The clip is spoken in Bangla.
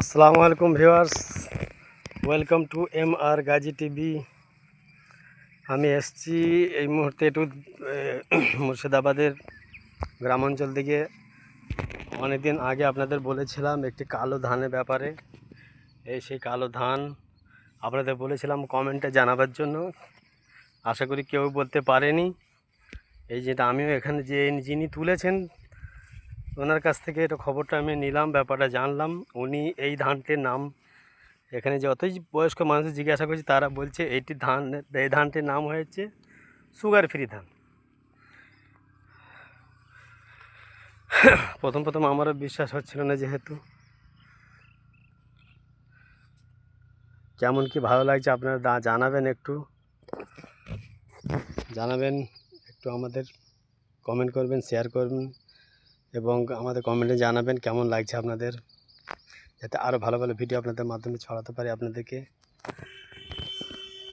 আসসালামু আলাইকুম viewers, welcome to MR Gazi TV. আমি এসছি এই মুহূর্তে একটু মুর্শিদাবাদের গ্রামাঞ্চল থেকে। অনেকদিন আগে আপনাদের বলেছিলাম একটি কালো ধানের ব্যাপারে। সেই কালো ধান আপনাদের বলেছিলাম কমেন্টে জানাবার জন্য। আশা করি কেউ বলতে পারেনি। এই যেটা আমিও এখানে যিনি তুলেছেন ওনার কাছ থেকে এটা খবরটা আমি নিলাম, ব্যাপারটা জানলাম। উনি এই ধানটির নাম, এখানে যতই বয়স্ক মানুষ জিজ্ঞাসা করছি তারা বলছে এই ধানটির নাম হয়েছে সুগার ফ্রি ধান। প্রথম আমারও বিশ্বাস হচ্ছিল না, যেহেতু কেমন কি ভালো লাগছে আপনারা জানাবেন, একটু আমাদের কমেন্ট করবেন, শেয়ার করবেন এবং আমাদের কমেন্টে জানাবেন কেমন লাগছে আপনাদের, যাতে আরও ভালো ভালো ভিডিও আপনাদের মাধ্যমে ছড়াতে পারি আপনাদেরকে।